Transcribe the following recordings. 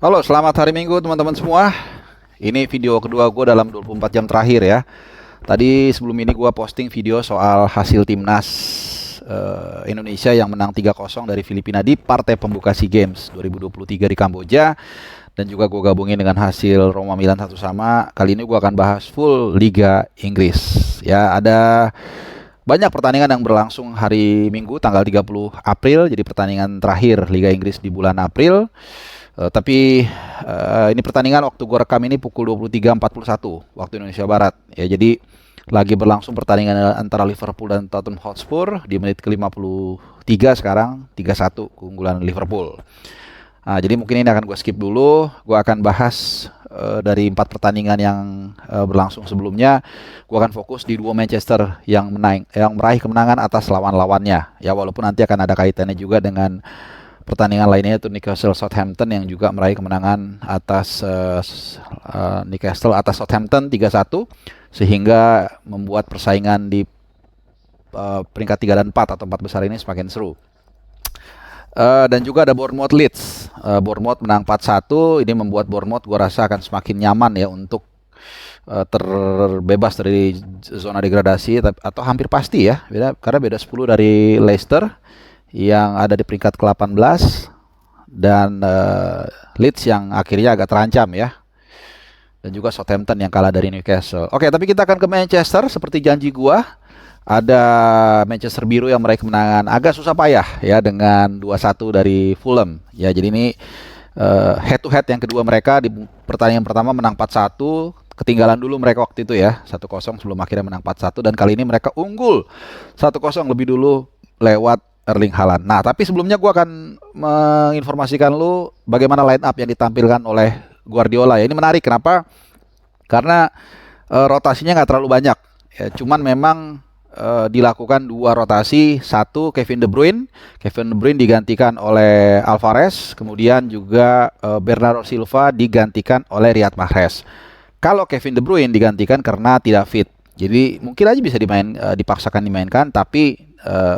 Halo, selamat hari Minggu teman-teman semua. Ini video kedua gue dalam 24 jam terakhir ya. Tadi sebelum ini gue posting video soal hasil timnas Indonesia yang menang 3-0 dari Filipina di partai pembuka SEA Games 2023 di Kamboja. Dan juga gue gabungin dengan hasil Roma Milan 1-1. Kali ini gue akan bahas full Liga Inggris. Ya, ada banyak pertandingan yang berlangsung hari Minggu tanggal 30 April. Jadi pertandingan terakhir Liga Inggris di bulan April. Tapi ini pertandingan waktu gue rekam ini pukul 23.41 waktu Indonesia Barat. Ya, jadi lagi berlangsung pertandingan antara Liverpool dan Tottenham Hotspur di menit ke-53 sekarang 3-1 keunggulan Liverpool. Nah, jadi mungkin ini akan gue skip dulu. Gue akan bahas dari 4 pertandingan yang berlangsung sebelumnya. Gue akan fokus di dua Manchester yang meraih kemenangan atas lawan-lawannya. Ya, walaupun nanti akan ada kaitannya juga dengan pertandingan lainnya, yaitu Newcastle Southampton yang juga meraih kemenangan atas Newcastle atas Southampton 3-1 sehingga membuat persaingan di peringkat 3 dan 4 atau 4 besar ini semakin seru. Dan juga ada Bournemouth Leeds. Bournemouth menang 4-1. Ini membuat Bournemouth gua rasa akan semakin nyaman ya untuk terbebas dari zona degradasi atau hampir pasti ya. Karena beda 10 dari Leicester yang ada di peringkat ke-18 dan Leeds yang akhirnya agak terancam ya. Dan juga Southampton yang kalah dari Newcastle. Oke, tapi kita akan ke Manchester seperti janji gua. Ada Manchester Biru yang meraih kemenangan agak susah payah ya dengan 2-1 dari Fulham. Ya, jadi ini head to head yang kedua mereka. Di pertandingan pertama menang 4-1. Ketinggalan dulu mereka waktu itu ya 1-0 sebelum akhirnya menang 4-1, dan kali ini mereka unggul 1-0 lebih dulu lewat Erling Haaland. Nah, tapi sebelumnya gue akan menginformasikan lu bagaimana line up yang ditampilkan oleh Guardiola ya. Ini menarik, kenapa? Karena rotasinya nggak terlalu banyak ya, cuman memang dilakukan dua rotasi. Satu, Kevin De Bruyne digantikan oleh Alvarez, kemudian juga Bernardo Silva digantikan oleh Riyad Mahrez. Kalau Kevin De Bruyne digantikan karena tidak fit, jadi mungkin aja bisa dipaksakan dimainkan, tapi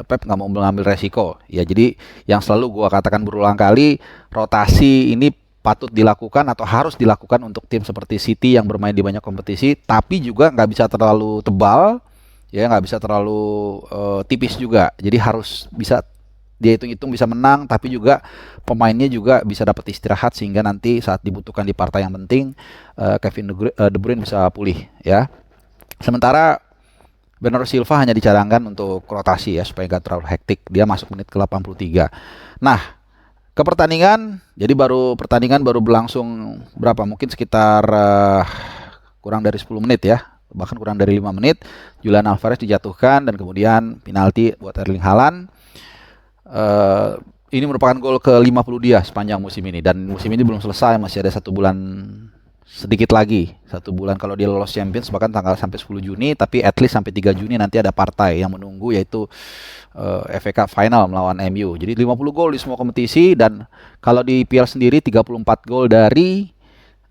Pep nggak mau mengambil resiko. Ya, jadi yang selalu gue katakan berulang kali, rotasi ini patut dilakukan atau harus dilakukan untuk tim seperti City yang bermain di banyak kompetisi, tapi juga nggak bisa terlalu tebal, ya nggak bisa terlalu tipis juga. Jadi harus bisa dia hitung-hitung bisa menang, tapi juga pemainnya juga bisa dapat istirahat sehingga nanti saat dibutuhkan di partai yang penting Kevin De Bruyne bisa pulih ya. Sementara Bernardo Silva hanya dicadangkan untuk rotasi ya supaya nggak terlalu hektik. Dia masuk menit ke-83. Nah, ke pertandingan, jadi pertandingan baru berlangsung berapa? Mungkin sekitar kurang dari 10 menit ya. Bahkan kurang dari 5 menit. Julian Alvarez dijatuhkan dan kemudian penalti buat Erling Haaland. Ini merupakan gol ke-50 dia sepanjang musim ini, dan musim ini belum selesai, masih ada 1 bulan sedikit lagi, 1 bulan kalau dia lolos Champions, bahkan tanggal sampai 10 Juni, tapi at least sampai 3 Juni nanti ada partai yang menunggu, yaitu FA Cup Final melawan MU. Jadi 50 gol di semua kompetisi, dan kalau di PL sendiri 34 gol dari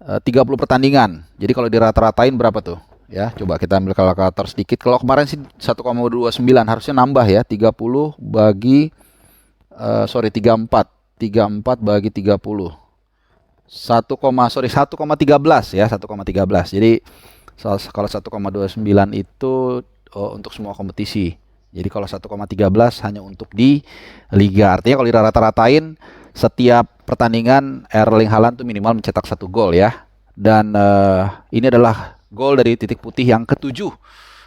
30 pertandingan. Jadi kalau dirata-ratain berapa tuh? Ya, coba kita ambil kalkulator sedikit. Kalau kemarin sih 1,29, harusnya nambah ya. 30 bagi 34 bagi 30. 1,13 ya, 1,13. Jadi kalau 1,29 itu untuk semua kompetisi. Jadi kalau 1,13 hanya untuk di Liga. Artinya kalau dirata-ratain setiap pertandingan Erling Haaland tuh minimal mencetak 1 gol ya. Dan ini adalah gol dari titik putih yang ke-7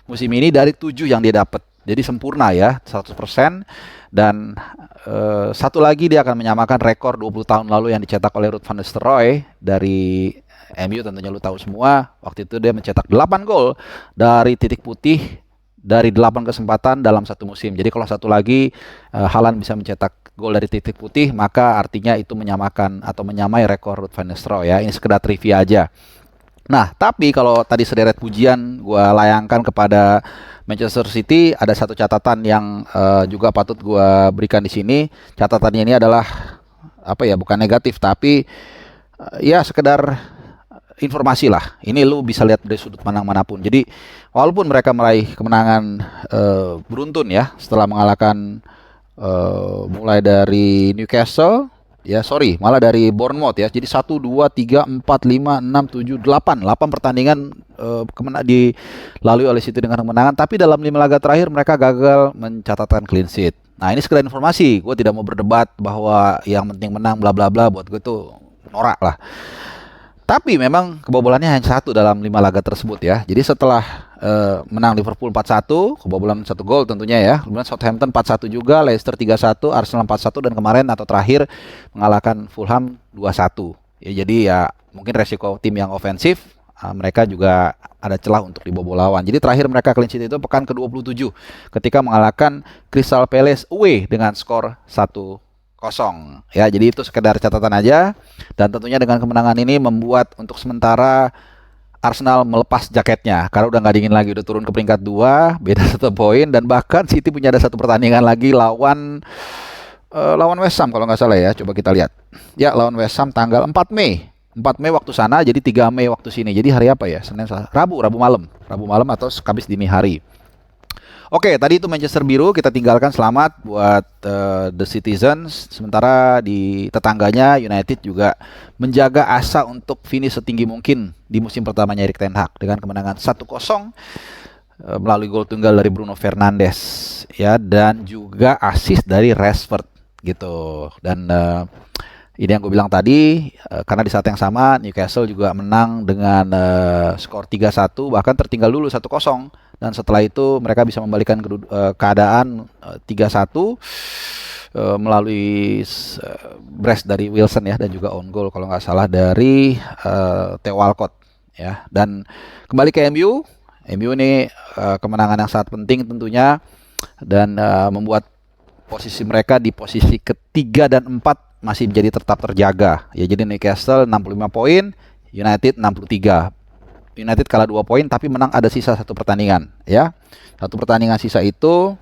musim ini dari 7 yang dia dapat. Jadi sempurna ya, 100%. Dan satu lagi dia akan menyamakan rekor 20 tahun lalu yang dicetak oleh Ruud van Nistelrooy dari MU, tentunya lu tahu semua. Waktu itu dia mencetak 8 gol dari titik putih dari 8 kesempatan dalam satu musim. Jadi kalau satu lagi Haaland bisa mencetak gol dari titik putih, maka artinya itu menyamakan atau menyamai rekor Ruud van Nistelrooy ya. Ini sekedar trivia aja. Nah, tapi kalau tadi sederet pujian gue layangkan kepada Manchester City, ada satu catatan yang juga patut gue berikan di sini. Catatannya ini adalah apa ya? Bukan negatif, tapi ya sekedar informasi lah. Ini lu bisa lihat dari sudut pandang manapun. Jadi walaupun mereka meraih kemenangan beruntun ya, setelah mengalahkan mulai dari Newcastle, Ya, sorry, malah dari Bournemouth ya. Jadi 1, 2, 3, 4, 5, 6, 7, 8 pertandingan dilalui oleh City dengan kemenangan. Tapi dalam 5 laga terakhir mereka gagal mencatatkan clean sheet. Nah, ini sekedar informasi. Gue tidak mau berdebat bahwa yang penting menang bla bla bla. Buat gue tuh norak lah. Tapi memang kebobolannya hanya satu dalam 5 laga tersebut ya. Jadi setelah menang Liverpool 4-1, kebobolan 1 gol tentunya ya. Kemudian Southampton 4-1 juga, Leicester 3-1, Arsenal 4-1 dan kemarin atau terakhir mengalahkan Fulham 2-1. Ya, jadi ya mungkin resiko tim yang ofensif, mereka juga ada celah untuk dibobol lawan. Jadi terakhir mereka clean sheet itu pekan ke-27 ketika mengalahkan Crystal Palace away dengan skor 1-0. Ya, jadi itu sekedar catatan aja. Dan tentunya dengan kemenangan ini membuat untuk sementara Arsenal melepas jaketnya karena udah nggak dingin lagi, udah turun ke peringkat 2, beda 1 poin, dan bahkan City punya ada 1 pertandingan lagi lawan West Ham kalau nggak salah ya. Coba kita lihat. Ya, lawan West Ham tanggal 4 Mei. 4 Mei waktu sana, jadi 3 Mei waktu sini. Jadi hari apa ya? Senin, Rabu malam. Rabu malam atau Kamis dini hari. Oke, tadi itu Manchester Biru, kita tinggalkan, selamat buat The Citizens. Sementara di tetangganya United juga menjaga asa untuk finish setinggi mungkin di musim pertamanya Erik ten Hag dengan kemenangan 1-0 melalui gol tunggal dari Bruno Fernandes ya, dan juga assist dari Rashford gitu. Dan ini yang gue bilang tadi, karena di saat yang sama Newcastle juga menang dengan skor 3-1, bahkan tertinggal dulu 1-0. Dan setelah itu mereka bisa membalikan keadaan 3-1 melalui brace dari Wilson ya, dan juga on goal kalau nggak salah dari Theo Walcott ya. Dan kembali ke MU ini kemenangan yang sangat penting tentunya, dan membuat posisi mereka di posisi ketiga dan 4 masih menjadi tetap terjaga ya. Jadi Newcastle 65 poin, United 63. United kalah 2 poin tapi menang ada sisa 1 pertandingan ya. 1 pertandingan sisa itu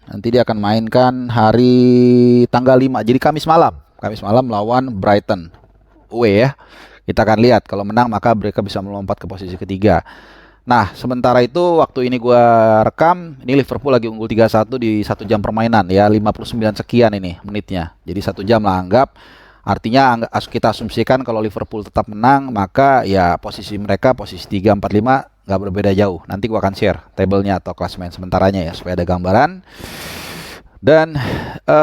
nanti dia akan mainkan hari tanggal 5. Jadi Kamis malam lawan Brighton away ya. Kita akan lihat, kalau menang maka mereka bisa melompat ke posisi ketiga. Nah, sementara itu waktu ini gua rekam, ini Liverpool lagi unggul 3-1 di 1 jam permainan ya, 59 sekian ini menitnya. Jadi 1 jam lah anggap. Artinya kita asumsikan kalau Liverpool tetap menang, maka ya posisi mereka posisi 3, 4, 5 nggak berbeda jauh. Nanti gua akan share tabelnya atau klasemen sementaranya ya, supaya ada gambaran. Dan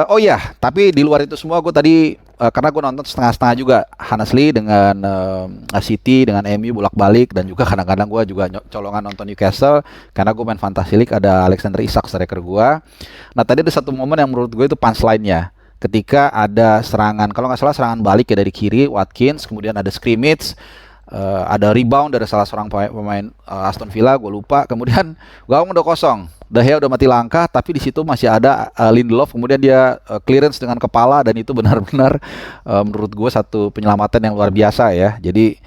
oh ya, tapi di luar itu semua gue tadi karena gue nonton setengah-setengah juga, honestly, dengan City, dengan MU bolak-balik, dan juga kadang-kadang gue juga colongan nonton Newcastle karena gue main Fantasy League, ada Alexander Isak striker gue. Nah, tadi ada satu momen yang menurut gue itu punchline-nya. Ketika ada serangan, kalau nggak salah serangan balik ya dari kiri Watkins, kemudian ada scrimmage, ada rebound dari salah seorang pemain Aston Villa, gue lupa. Kemudian gawang udah kosong, De Gea udah mati langkah, tapi di situ masih ada Lindelof, kemudian dia clearance dengan kepala, dan itu benar-benar menurut gue satu penyelamatan yang luar biasa ya. Jadi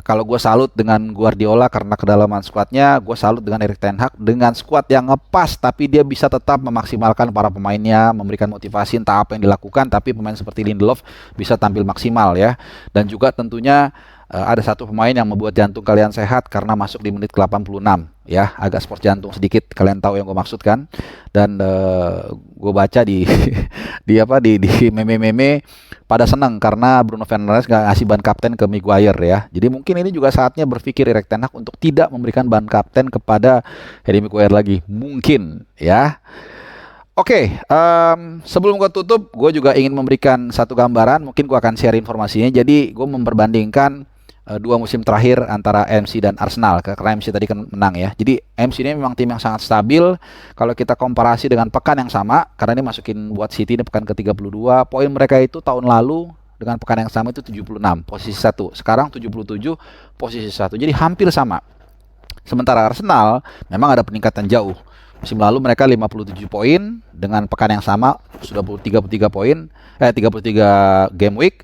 kalau gue salut dengan Guardiola karena kedalaman skuadnya, gue salut dengan Erik ten Hag dengan skuad yang ngepas, tapi dia bisa tetap memaksimalkan para pemainnya, memberikan motivasi entah apa yang dilakukan, tapi pemain seperti Lindelof bisa tampil maksimal ya. Dan juga tentunya ada satu pemain yang membuat jantung kalian sehat karena masuk di menit ke-86 ya, agak sport jantung sedikit, kalian tahu yang gue maksud kan. Dan gue baca di di meme-meme pada senang karena Bruno Fernandes gak ngasih ban kapten ke Maguire ya. Jadi mungkin ini juga saatnya berpikir Erik ten Hag untuk tidak memberikan ban kapten kepada Harry Maguire lagi, mungkin ya. Oke, sebelum gue tutup, gue juga ingin memberikan satu gambaran. Mungkin gue akan share informasinya. Jadi gue memperbandingkan 2 musim terakhir antara MC dan Arsenal, karena MC tadi kan menang ya. Jadi MC ini memang tim yang sangat stabil. Kalau kita komparasi dengan pekan yang sama, karena ini masukin buat City ini pekan ke-32, poin mereka itu tahun lalu dengan pekan yang sama itu 76, posisi 1. Sekarang 77, posisi 1. Jadi hampir sama. Sementara Arsenal memang ada peningkatan jauh. Musim lalu mereka 57 poin, dengan pekan yang sama sudah 33 poin, 33 game week.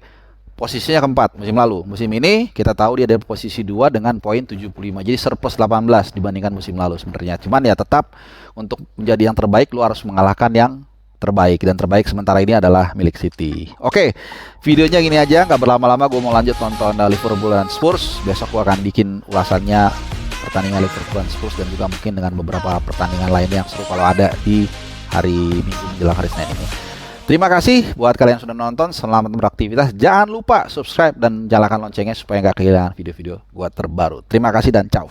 Posisinya keempat musim lalu. Musim ini kita tahu dia ada posisi 2 dengan poin 75. Jadi surplus 18 dibandingkan musim lalu sebenarnya. Cuman ya tetap untuk menjadi yang terbaik lu harus mengalahkan yang terbaik, dan terbaik sementara ini adalah milik City. Oke, videonya gini aja, nggak berlama-lama, gue mau lanjut nonton Liverpool dan Spurs. Besok gue akan bikin ulasannya pertandingan Liverpool dan Spurs, dan juga mungkin dengan beberapa pertandingan lainnya yang seru kalau ada di hari Minggu menjelang hari Senin ini. Terima kasih buat kalian yang sudah nonton. Selamat beraktivitas. Jangan lupa subscribe dan nyalakan loncengnya supaya nggak kehilangan video-video buat terbaru. Terima kasih dan ciao.